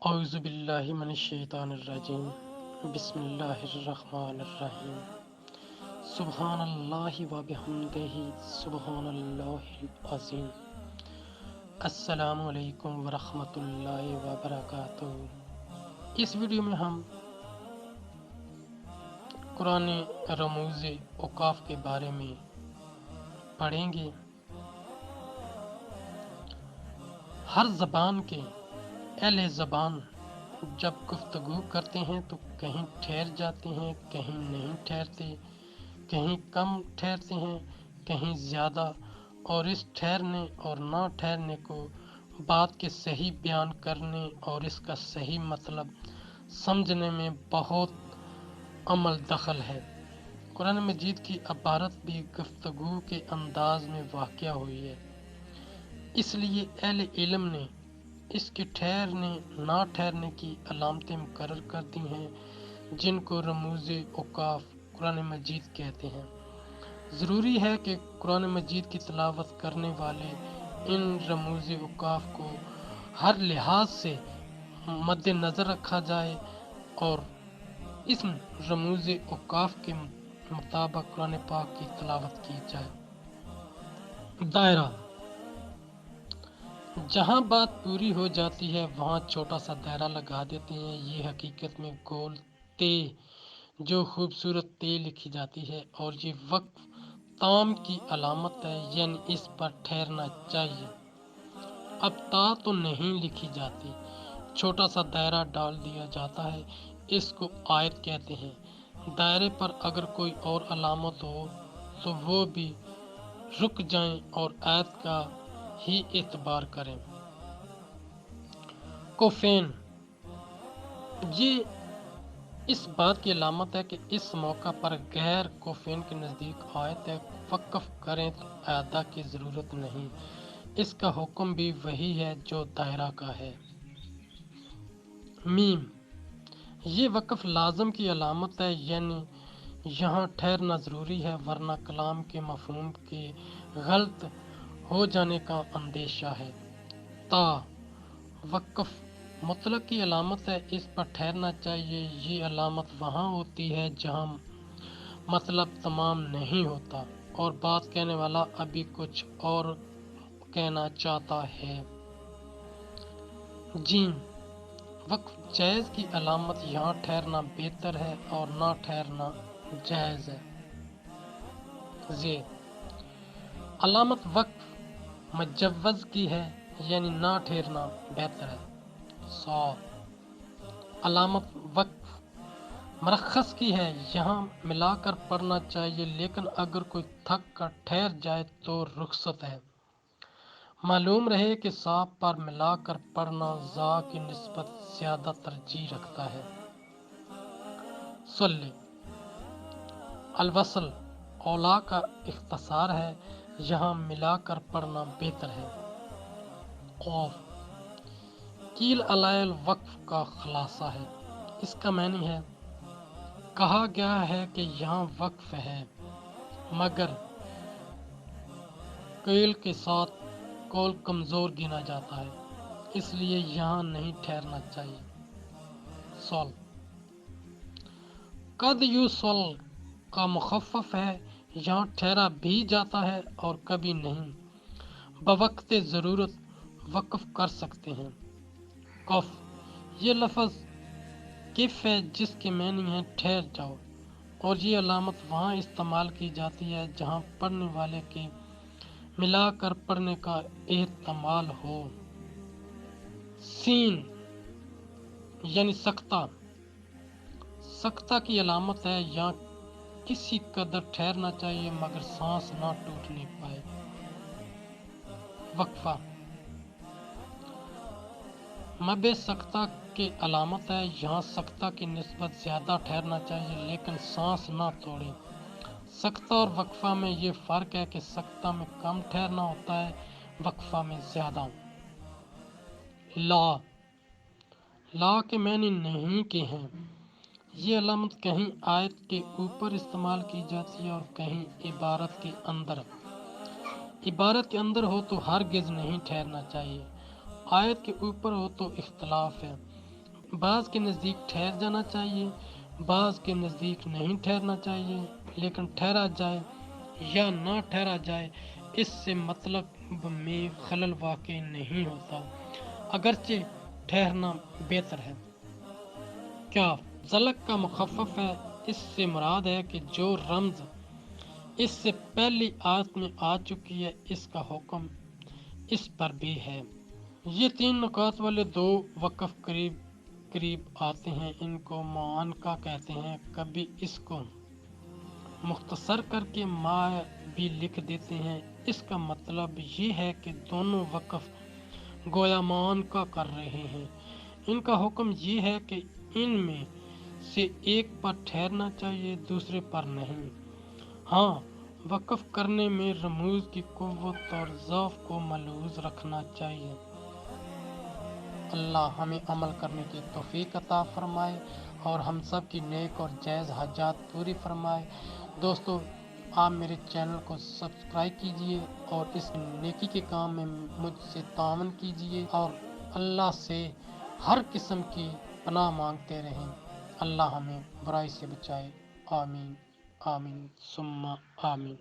اعوذ باللہ من الشیطان الرجیم بسم اللہ الرحمن الرحیم سبحان اللہ و بحمدہ سبحان اللہ العظیم۔ السلام علیکم ورحمۃ اللہ وبرکاتہ۔ اس ویڈیو میں ہم قرآن رموز اوقاف کے بارے میں پڑھیں گے۔ ہر زبان کے اہل زبان جب گفتگو کرتے ہیں تو کہیں ٹھہر جاتے ہیں، کہیں نہیں ٹھہرتے، کہیں کم ٹھہرتے ہیں، کہیں زیادہ، اور اس ٹھہرنے اور نہ ٹھہرنے کو بات کے صحیح بیان کرنے اور اس کا صحیح مطلب سمجھنے میں بہت عمل دخل ہے۔ قرآن مجید کی عبارت بھی گفتگو کے انداز میں واقع ہوئی ہے، اس لیے اہل علم نے اس کے ٹھہرنے نہ ٹھہرنے کی علامتیں مقرر کر دی ہیں، جن کو رموز اوقاف قرآن مجید کہتے ہیں۔ ضروری ہے کہ قرآن مجید کی تلاوت کرنے والے ان رموز اوقاف کو ہر لحاظ سے مد نظر رکھا جائے اور اس رموز اوقاف کے مطابق قرآن پاک کی تلاوت کی جائے۔ دائرہ: جہاں بات پوری ہو جاتی ہے وہاں چھوٹا سا دائرہ لگا دیتے ہیں۔ یہ حقیقت میں گول تے جو خوبصورت تے لکھی جاتی ہے اور یہ وقف تام کی علامت ہے، یعنی اس پر ٹھہرنا چاہیے۔ اب تا تو نہیں لکھی جاتی، چھوٹا سا دائرہ ڈال دیا جاتا ہے، اس کو آیت کہتے ہیں۔ دائرے پر اگر کوئی اور علامت ہو تو وہ بھی رک جائیں اور آیت کا ہی اعتبار کریں۔ کوفین: یہ اس بات کی علامت ہے کہ اس موقع پر غیر کوفین کے نزدیک آیت ہے، وقف کریں تو اعادہ کی ضرورت نہیں۔ اس کا حکم بھی وہی ہے جو دائرہ کا ہے۔ میم: یہ وقف لازم کی علامت ہے، یعنی یہاں ٹھہرنا ضروری ہے ورنہ کلام کے مفہوم کے غلط ہو جانے کا اندیشہ ہے۔ تا وقف مطلق کی علامت ہے، اس پر ٹھہرنا چاہیے۔ یہ علامت وہاں ہوتی ہے جہاں مطلب تمام نہیں ہوتا اور بات کہنے والا ابھی کچھ اور کہنا چاہتا ہے۔ جیم وقف جائز کی علامت یہاں ٹھہرنا بہتر ہے اور نہ ٹھہرنا جائز ہے۔ زیر علامت وقف مجوز کی ہے، یعنی نہ ٹھہرنا بہتر ہے۔ صاد علامت وقف مرخص کی ہے، یہاں ملا کر پڑھنا چاہیے لیکن اگر کوئی تھک کر ٹھہر جائے تو رخصت ہے۔ معلوم رہے کہ صاد پر ملا کر پڑھنا زا کی نسبت زیادہ ترجیح رکھتا ہے۔ صلی الوصل اولا کا اختصار ہے، یہاں ملا کر پڑھنا بہتر ہے۔ قوف قیل علی الوقف کا خلاصہ ہے، اس کا معنی ہے کہا گیا ہے کہ یہاں وقف ہے، مگر قیل کے ساتھ قول کمزور گنا جاتا ہے، اس لیے یہاں نہیں ٹھہرنا چاہیے۔ صل قد یوصل کا مخفف ہے، یہاں ٹھہرا بھی جاتا ہے اور کبھی نہیں، بوقت ضرورت وقف کر سکتے ہیں۔ کف یہ لفظ کف ہے جس کے معنی ہے ٹھہر جاؤ، اور یہ علامت وہاں استعمال کی جاتی ہے جہاں پڑھنے والے کے ملا کر پڑھنے کا احتمال ہو۔ سین یعنی سکتہ سکتہ کی علامت ہے، یہاں کسی قدر ٹھہرنا چاہیے مگر سانس نہ ٹوٹنے پائے۔ وقفہ مب سکتہ کی علامت ہے، یہاں سکتہ کی نسبت زیادہ ٹھہرنا چاہیے لیکن سانس نہ توڑے۔ سکتہ اور وقفہ میں یہ فرق ہے کہ سکتہ میں کم ٹھہرنا ہوتا ہے، وقفہ میں زیادہ۔ لا لا کے معنی نہیں کے ہیں، یہ علامت کہیں آیت کے اوپر استعمال کی جاتی ہے اور کہیں عبارت کے اندر۔ عبارت کے اندر ہو تو ہرگز نہیں ٹھہرنا چاہیے، آیت کے اوپر ہو تو اختلاف ہے۔ بعض کے نزدیک ٹھہر جانا چاہیے، بعض کے نزدیک نہیں ٹھہرنا چاہیے، لیکن ٹھہرا جائے یا نہ ٹھہرا جائے اس سے مطلب میں خلل واقع نہیں ہوتا، اگرچہ ٹھہرنا بہتر ہے۔ کیا ذلک کا مخفف ہے؟ اس سے مراد ہے کہ جو رمز اس سے پہلی آیت میں آ چکی ہے اس کا حکم اس پر بھی ہے۔ یہ 3 نکات والے 2 وقف قریب قریب آتے ہیں، ان کو معانقہ کہتے ہیں۔ کبھی اس کو مختصر کر کے ما بھی لکھ دیتے ہیں، اس کا مطلب یہ ہے کہ دونوں وقف گویا معانقہ کر رہے ہیں۔ ان کا حکم یہ ہے کہ ان میں سے ایک پر ٹھہرنا چاہیے، دوسرے پر نہیں۔ ہاں، وقف کرنے میں رموز کی قوت اور ضعف کو ملحوظ رکھنا چاہیے۔ اللہ ہمیں عمل کرنے کی توفیق عطا فرمائے اور ہم سب کی نیک اور جائز حاجات پوری فرمائے۔ دوستو، آپ میرے چینل کو سبسکرائب کیجئے اور اس نیکی کے کام میں مجھ سے تعاون کیجئے اور اللہ سے ہر قسم کی پناہ مانگتے رہیں۔ اللہ ہمیں برائی سے بچائے۔ آمین آمین ثم آمین۔